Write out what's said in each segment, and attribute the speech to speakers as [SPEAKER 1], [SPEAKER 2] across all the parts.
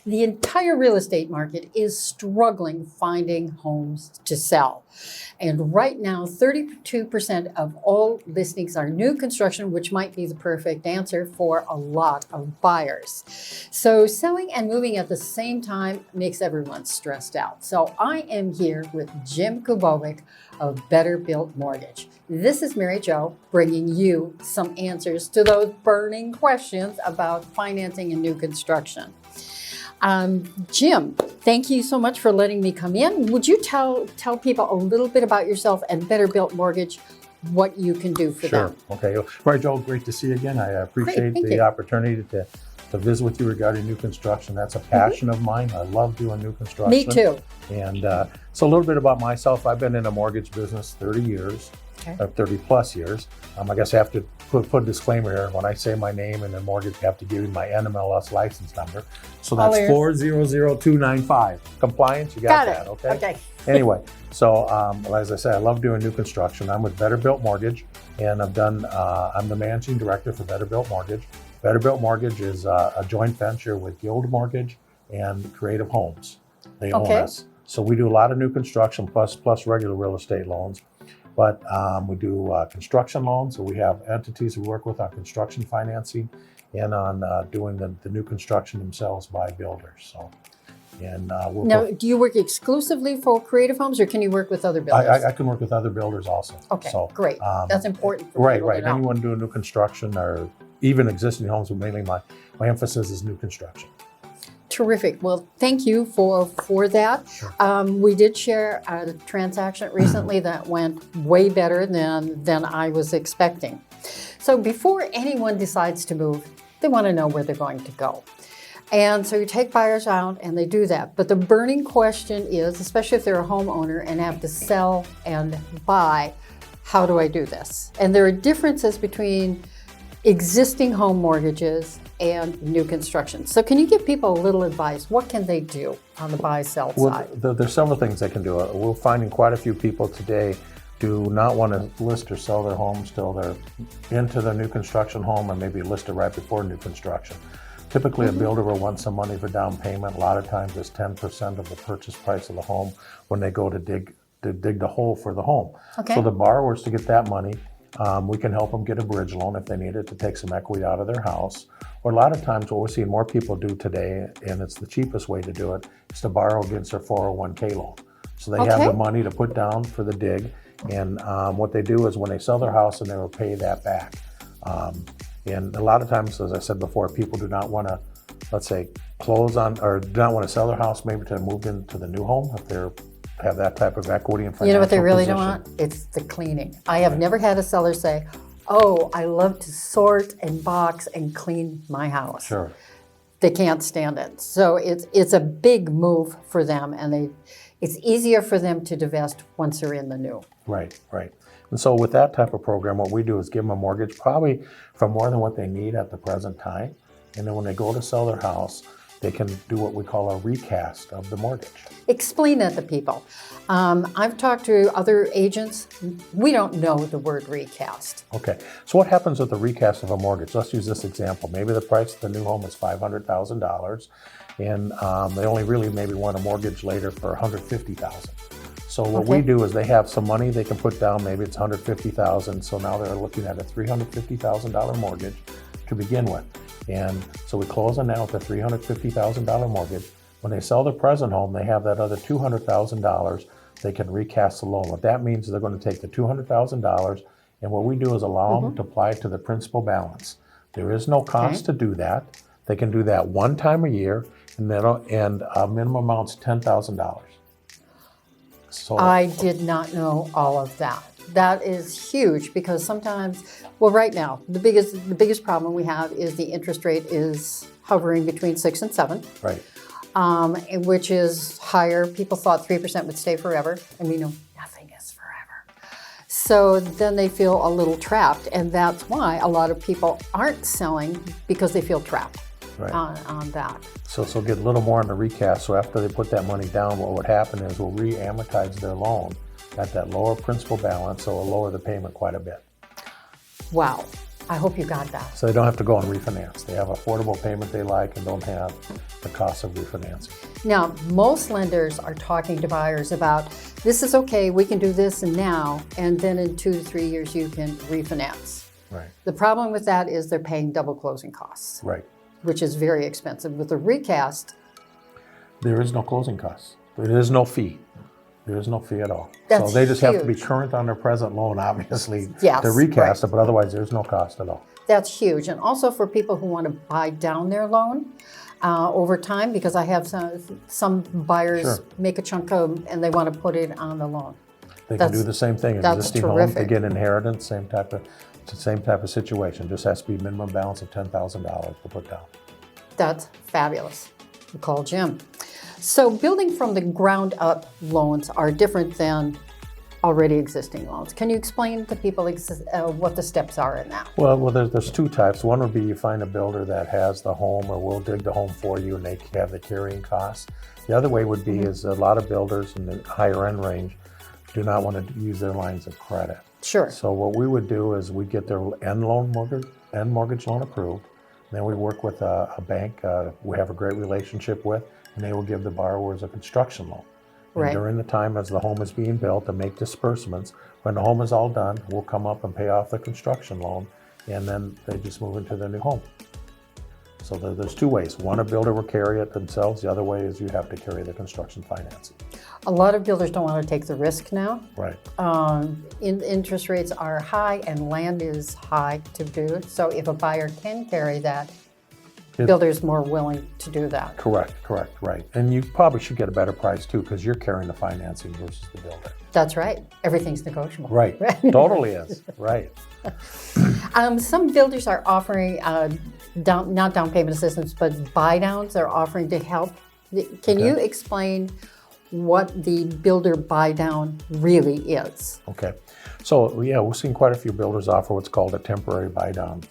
[SPEAKER 1] The entire real estate market is struggling finding homes to sell. And right now, 32% of all listings are new construction, which might be the perfect answer for a lot of buyers. So selling and moving at the same time makes everyone stressed out. So I am here with Jim Kubovec of Better Built Mortgage. This is Mary Jo bringing you some answers to those burning questions about financing and new construction. Jim, thank you so much for letting me come in. Would you tell people a little bit about yourself and Better Built Mortgage, what you can do for them?
[SPEAKER 2] Sure. Okay. Mary Jo, great to see you again. I appreciate the opportunity to visit with you regarding new construction. That's a passion of mine. I love doing new construction.
[SPEAKER 1] Me too.
[SPEAKER 2] And so a little bit about myself. I've been in the mortgage business 30 years.
[SPEAKER 1] Okay.
[SPEAKER 2] 30 plus years. I guess I have to put a disclaimer here. When I say my name and then mortgage, I have to give you my NMLS license number. So that's 4000295. Compliance, you got that, okay?
[SPEAKER 1] Okay.
[SPEAKER 2] Anyway, so as I say, I love doing new construction. I'm with Better Built Mortgage, and I'm the managing director for Better Built Mortgage. Better Built Mortgage is a joint venture with Guild Mortgage and Creative Homes. They own us. So we do a lot of new construction plus regular real estate loans. But we do construction loans, so we have entities we work with on construction financing and on doing the new construction themselves by builders. So, and
[SPEAKER 1] now, do you work exclusively for Creative Homes, or can you work with other builders?
[SPEAKER 2] I can work with other builders also.
[SPEAKER 1] Okay,
[SPEAKER 2] so,
[SPEAKER 1] great. That's important for people
[SPEAKER 2] right.
[SPEAKER 1] to know.
[SPEAKER 2] Anyone doing new construction or even existing homes, but mainly my emphasis is new construction.
[SPEAKER 1] Terrific. Well, thank you for that.
[SPEAKER 2] Sure.
[SPEAKER 1] We did share a transaction recently that went way better than I was expecting. So before anyone decides to move, they want to know where they're going to go. And so you take buyers out and they do that. But the burning question is, especially if they're a homeowner and have to sell and buy, how do I do this? And there are differences between existing home mortgages and new construction. So can you give people a little advice? What can they do on the buy-sell side?
[SPEAKER 2] There's several things they can do. We're finding quite a few people today do not want to list or sell their homes till they're into their new construction home, and maybe list it right before new construction. Typically, a builder will want some money for down payment. A lot of times it's 10% of the purchase price of the home when they go to dig the hole for the home.
[SPEAKER 1] Okay.
[SPEAKER 2] So the borrowers, to get that money, we can help them get a bridge loan if they need it to take some equity out of their house. Or a lot of times what we're seeing more people do today, and it's the cheapest way to do it, is to borrow against their 401k loan. So they have the money to put down for the dig, and what they do is when they sell their house, and they will pay that back. And a lot of times, as I said before, people do not want to, let's say, close on, or do not want to sell their house maybe to move into the new home if they're have that type of equity and financial
[SPEAKER 1] You know what they really
[SPEAKER 2] position.
[SPEAKER 1] don't want? It's the cleaning. I have never had a seller say, oh, I love to sort and box and clean my house.
[SPEAKER 2] Sure.
[SPEAKER 1] They can't stand it. So it's a big move for them, and it's easier for them to divest once they're in the new.
[SPEAKER 2] Right. And so with that type of program, what we do is give them a mortgage probably for more than what they need at the present time. And then when they go to sell their house, they can do what we call a recast of the mortgage.
[SPEAKER 1] Explain that to people. I've talked to other agents. We don't know the word recast.
[SPEAKER 2] Okay, so what happens with the recast of a mortgage? Let's use this example. Maybe the price of the new home is $500,000, and they only really maybe want a mortgage later for $150,000. So what we do is they have some money they can put down. Maybe it's $150,000. So now they're looking at a $350,000 mortgage to begin with. And so we close on that with a $350,000 mortgage. When they sell their present home, they have that other $200,000. They can recast the loan. What that means is they're going to take the $200,000, and what we do is allow them to apply it to the principal balance. There is no cost to do that. They can do that one time a year, and minimum amount's $10,000. So
[SPEAKER 1] I did not know all of that. That is huge, because sometimes, well, right now, the biggest problem we have is the interest rate is hovering between 6 and 7.
[SPEAKER 2] Right.
[SPEAKER 1] Which is higher. People thought 3% would stay forever, and we know nothing is forever. So then they feel a little trapped, and that's why a lot of people aren't selling, because they feel trapped on that.
[SPEAKER 2] So get a little more on the recast. So after they put that money down, what would happen is we'll re-amortize their loan at that lower principal balance, so it'll lower the payment quite a bit.
[SPEAKER 1] Wow. I hope you got that.
[SPEAKER 2] So they don't have to go and refinance. They have affordable payment they like and don't have the cost of refinancing.
[SPEAKER 1] Now, most lenders are talking to buyers about, this is okay, we can do this and now, and then in 2 to 3 years you can refinance.
[SPEAKER 2] Right.
[SPEAKER 1] The problem with that is they're paying double closing costs,
[SPEAKER 2] Right.
[SPEAKER 1] which is very expensive. With the recast,
[SPEAKER 2] There is no closing costs. There is no fee. There is no fee at all.
[SPEAKER 1] That's
[SPEAKER 2] so they just have to be
[SPEAKER 1] huge.
[SPEAKER 2] current on their present loan, obviously,
[SPEAKER 1] Yes,
[SPEAKER 2] to recast
[SPEAKER 1] right.
[SPEAKER 2] it, but otherwise there's no cost at all.
[SPEAKER 1] that's huge. And also for people who want to buy down their loan over time, because I have some buyers
[SPEAKER 2] Sure.
[SPEAKER 1] make a chunk of, and they want to put it on the loan.
[SPEAKER 2] They can
[SPEAKER 1] That's-
[SPEAKER 2] do the same thing.
[SPEAKER 1] that's
[SPEAKER 2] Existing home, they
[SPEAKER 1] terrific.
[SPEAKER 2] get inheritance, it's the same type of situation. Just has to be minimum balance of $10,000 to put down.
[SPEAKER 1] That's fabulous. We call Jim. So building from the ground up loans are different than already existing loans. Can you explain to people what the steps are in that?
[SPEAKER 2] Well, there's two types. One would be you find a builder that has the home or will dig the home for you and they have the carrying costs. The other way would be is a lot of builders in the higher end range do not want to use their lines of credit.
[SPEAKER 1] Sure.
[SPEAKER 2] So what we would do is we get their end mortgage loan approved. Then we work with a bank we have a great relationship with, and they will give the borrowers a construction loan. And
[SPEAKER 1] Right.
[SPEAKER 2] during the time as the home is being built and make disbursements, when the home is all done, we'll come up and pay off the construction loan, and then they just move into their new home. So there's two ways. One, a builder will carry it themselves. The other way is you have to carry the construction financing.
[SPEAKER 1] A lot of builders don't want to take the risk now.
[SPEAKER 2] Right.
[SPEAKER 1] Interest rates are high and land is high to do. So if a buyer can carry that, builder's more willing to do that.
[SPEAKER 2] Correct, right. And you probably should get a better price too, because you're carrying the financing versus the builder.
[SPEAKER 1] That's right. Everything's negotiable.
[SPEAKER 2] Right, totally is, right.
[SPEAKER 1] Some builders are offering not down payment assistance, but buy downs. They're offering to help. Can you explain what the builder buy down really is?
[SPEAKER 2] Okay, so yeah, we've seen quite a few builders offer what's called a temporary buy down.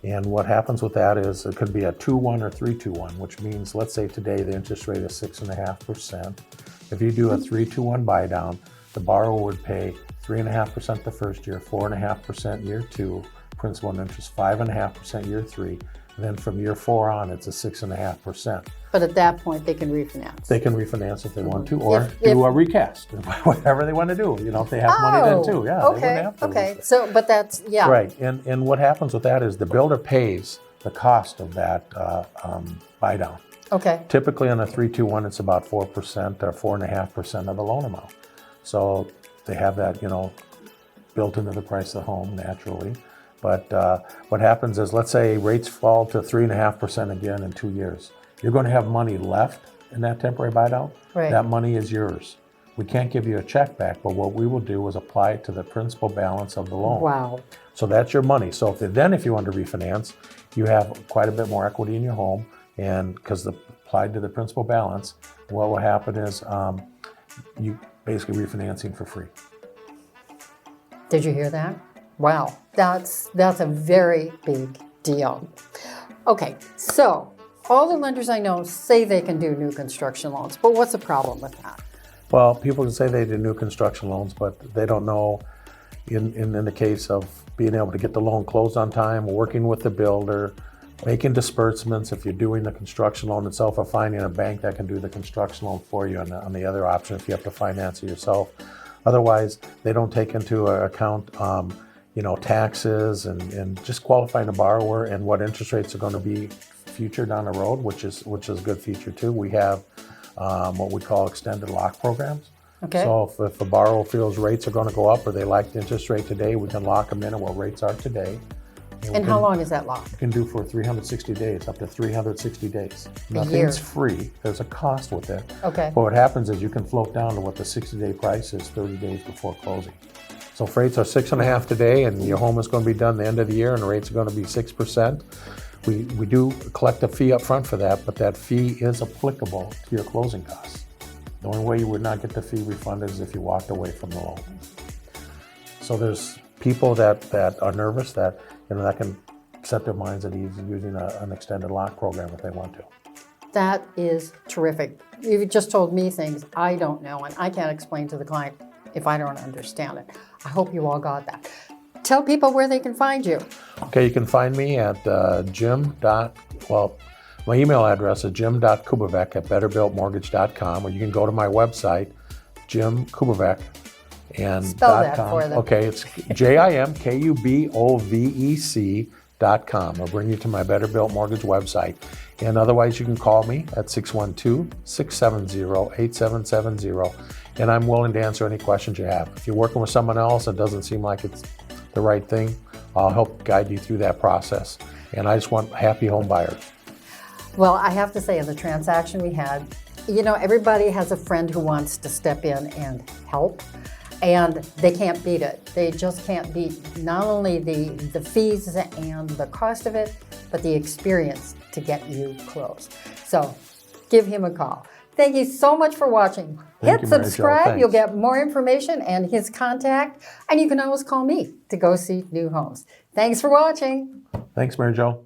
[SPEAKER 2] And what happens with that is it could be a 2-1 or 3-2-1, which means, let's say today the interest rate is 6.5%. If you do a 3-2-1 buy down, the borrower would pay 3.5% the first year, 4.5% year 2, principal and interest 5.5% year 3. And then from year 4 on, it's a 6.5%.
[SPEAKER 1] But at that point, they can refinance.
[SPEAKER 2] They can refinance if they want to, or do a recast, whatever they want to do. You know, if they have money then too, yeah, they wouldn't have to.
[SPEAKER 1] Okay. So, but that's
[SPEAKER 2] Right, and what happens with that is the builder pays the cost of that buy down.
[SPEAKER 1] Okay.
[SPEAKER 2] Typically on a 3-2-1, it's about 4% or 4.5% of the loan amount. So they have that, built into the price of the home naturally. But what happens is, let's say rates fall to 3.5% again in 2 years. You're going to have money left in that temporary buy down.
[SPEAKER 1] Right.
[SPEAKER 2] That money is yours. We can't give you a check back, but what we will do is apply it to the principal balance of the loan.
[SPEAKER 1] Wow.
[SPEAKER 2] So that's your money. So if you want to refinance, you have quite a bit more equity in your home, and because applied to the principal balance, what will happen is you basically refinancing for free.
[SPEAKER 1] Did you hear that? Wow. That's a very big deal. Okay. So all the lenders I know say they can do new construction loans, but what's the problem with that?
[SPEAKER 2] Well, people can say they do new construction loans, but they don't know in the case of being able to get the loan closed on time, working with the builder, making disbursements. If you're doing the construction loan itself, or finding a bank that can do the construction loan for you, and on the other option, if you have to finance it yourself. Otherwise, they don't take into account taxes and just qualifying a borrower and what interest rates are going to be future down the road, which is a good feature too. We have what we call extended lock programs.
[SPEAKER 1] Okay.
[SPEAKER 2] So if a borrower feels rates are going to go up, or they like the interest rate today, we can lock them in at what rates are today.
[SPEAKER 1] And how long is that lock?
[SPEAKER 2] You can do for 360 days, up to 360 days.
[SPEAKER 1] A year.
[SPEAKER 2] Nothing's free. There's a cost with it.
[SPEAKER 1] Okay.
[SPEAKER 2] But what happens is you can float down to what the 60-day price is 30 days before closing. So if rates are 6.5 today, and your home is going to be done the end of the year, and the rates are going to be 6%, we do collect a fee up front for that, but that fee is applicable to your closing costs. The only way you would not get the fee refunded is if you walked away from the loan. So there's people that are nervous that can set their minds at ease using an extended lock program if they want to.
[SPEAKER 1] That is terrific. You just told me things I don't know, and I can't explain to the client if I don't understand it. I hope you all got that. tell people where they can find you.
[SPEAKER 2] Okay, you can find me at my email address is jim.kubovec@betterbuiltmortgage.com, or you can go to my website, Jim Kubovec. And
[SPEAKER 1] Spell that
[SPEAKER 2] .com.
[SPEAKER 1] for them.
[SPEAKER 2] Okay, it's JIMKUBOVEC.com. I'll bring you to my Better Built Mortgage website. And otherwise, you can call me at 612-670-8770. And I'm willing to answer any questions you have. If you're working with someone else and it doesn't seem like it's the right thing, I'll help guide you through that process. And I just want happy home buyers.
[SPEAKER 1] Well, I have to say, in the transaction we had, everybody has a friend who wants to step in and help, and they can't beat it. They just can't beat not only the fees and the cost of it, but the experience to get you closed. So give him a call. Thank you so much for watching.
[SPEAKER 2] Thank
[SPEAKER 1] Hit
[SPEAKER 2] you, Mary Jo.
[SPEAKER 1] subscribe.
[SPEAKER 2] Thanks.
[SPEAKER 1] You'll get more information and his contact, and you can always call me to go see new homes. Thanks for watching.
[SPEAKER 2] Thanks, Mary Jo.